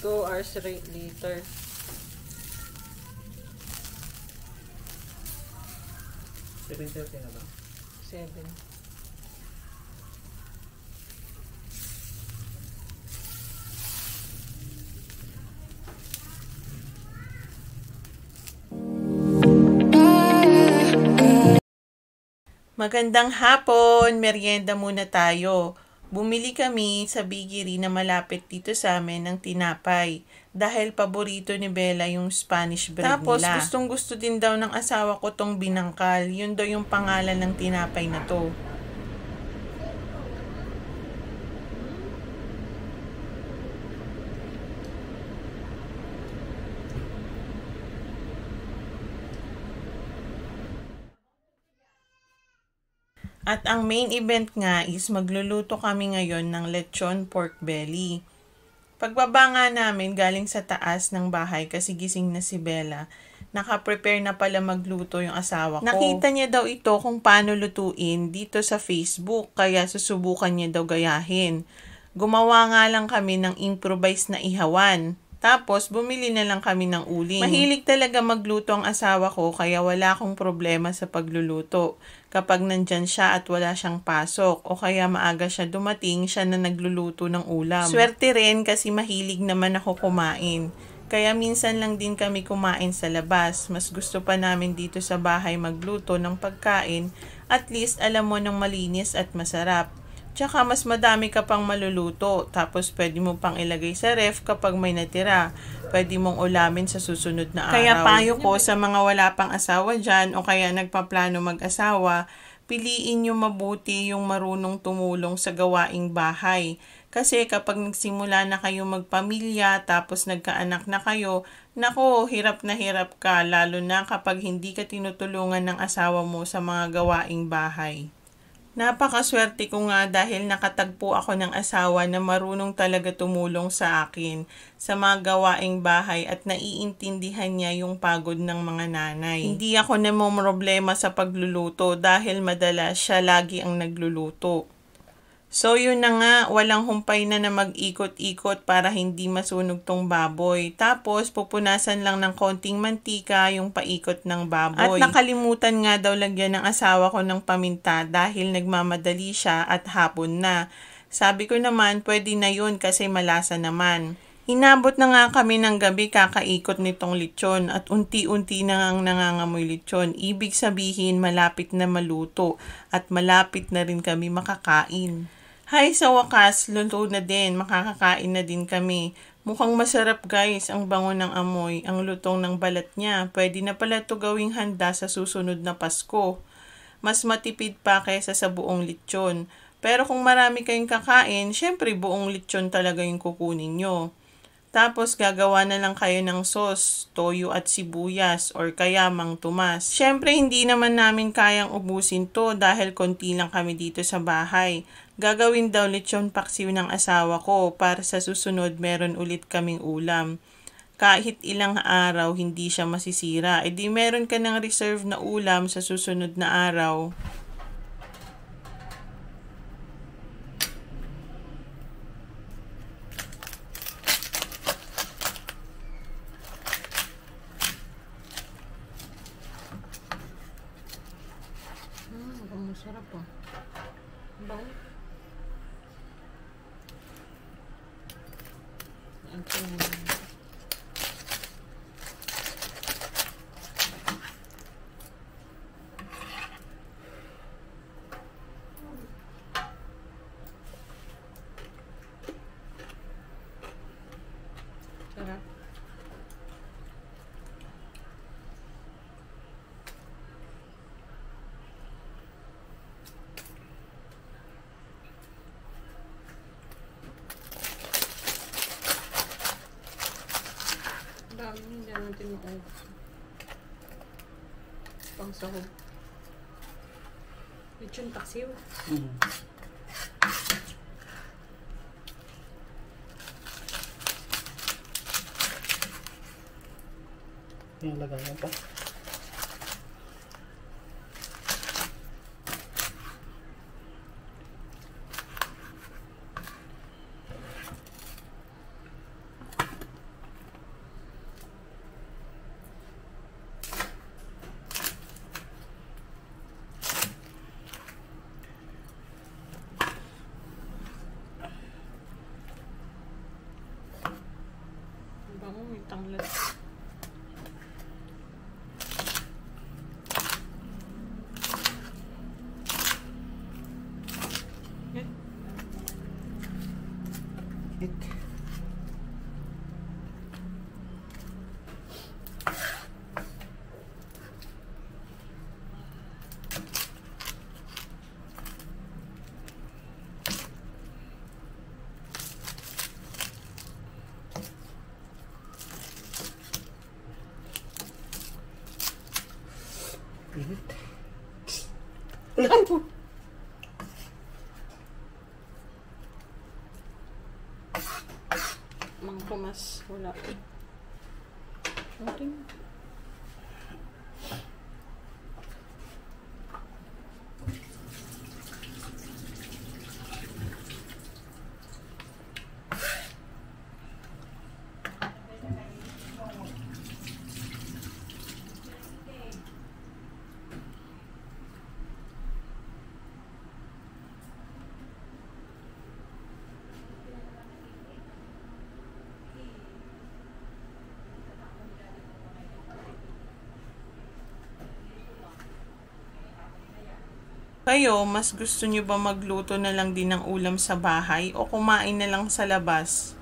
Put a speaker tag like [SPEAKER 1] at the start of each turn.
[SPEAKER 1] 2 hours later.
[SPEAKER 2] 7:30 na ba?
[SPEAKER 1] 7.
[SPEAKER 3] Magandang hapon! Merienda muna tayo. Bumili kami sa bakery na malapit dito sa amin ng tinapay dahil paborito ni Bella yung Spanish bread Tapos, nila.
[SPEAKER 1] Tapos
[SPEAKER 3] Gusto din daw ng asawa ko tong binangkal. Yun daw yung pangalan ng tinapay na to. At ang main event nga is magluluto kami ngayon ng lechon pork belly. Pagbaba nga namin galing sa taas ng bahay kasi gising na si Bella, naka-prepare na pala magluto yung asawa ko. Nakita niya daw ito kung paano lutuin dito sa Facebook kaya susubukan niya daw gayahin. Gumawa nga lang kami ng improvised na ihawan. Tapos, bumili na lang kami ng uling. Mahilig talaga magluto ang asawa ko kaya wala akong problema sa pagluluto. Kapag nandyan siya at wala siyang pasok o kaya maaga siya dumating, siya na nagluluto ng ulam. Swerte rin kasi mahilig naman ako kumain. Kaya minsan lang din kami kumain sa labas. Mas gusto pa namin dito sa bahay magluto ng pagkain. At least alam mo ng malinis at masarap. Tsaka mas madami ka pang maluluto, tapos pwede mo pang ilagay sa ref kapag may natira. Pwede mong ulamin sa susunod na araw. Kaya payo ko sa mga wala pang asawa dyan o kaya nagpaplano mag-asawa, piliin nyo mabuti yung marunong tumulong sa gawaing bahay. Kasi kapag nagsimula na kayo magpamilya, tapos nagkaanak na kayo, nako, hirap na hirap ka, lalo na kapag hindi ka tinutulungan ng asawa mo sa mga gawaing bahay. Napakaswerte ko nga dahil nakatagpo ako ng asawa na marunong talaga tumulong sa akin sa mga gawaing bahay at naiintindihan niya yung pagod ng mga nanay. Hindi ako namomroblema sa pagluluto dahil madalas siya lagi ang nagluluto. So yun na nga, walang humpay na mag-ikot-ikot para hindi masunog tong baboy. Tapos pupunasan lang ng konting mantika yung paikot ng baboy. At nakalimutan nga daw lagyan ng asawa ko ng paminta dahil nagmamadali siya at hapon na. Sabi ko naman pwede na yun kasi malasa naman. Inabot na nga kami ng gabi kakaikot nitong lechon at unti-unti na ngang nangangamoy lechon. Ibig sabihin malapit na maluto at malapit na rin kami makakain. Hay, sa wakas, luto na din, makakakain na din kami. Mukhang masarap guys, ang bango ng amoy, ang lutong ng balat niya. Pwede na pala ito gawing handa sa susunod na Pasko. Mas matipid pa kaysa sa buong lechon. Pero kung marami kayong kakain, syempre buong lechon talaga yung kukunin nyo. Tapos gagawa na lang kayo ng sauce, toyo at sibuyas or kaya Mang Tomas. Syempre hindi naman namin kayang ubusin to dahil konti lang kami dito sa bahay. Gagawin daw lechon paksiw ng asawa ko para sa susunod meron ulit kaming ulam. Kahit ilang araw hindi siya masisira, edi meron ka ng reserve na ulam sa susunod na araw.
[SPEAKER 1] Masarap po. Bang. Sarap. Hindi natin mag-add. Pang sahog. Lechon paksiw.
[SPEAKER 2] Yung lagayan pa.
[SPEAKER 1] Bango, may tanglad. Yan.
[SPEAKER 2] Init.
[SPEAKER 1] Mangkumas, wala. Something.
[SPEAKER 3] Kayo, mas gusto nyo ba magluto na lang din ng ulam sa bahay o kumain na lang sa labas?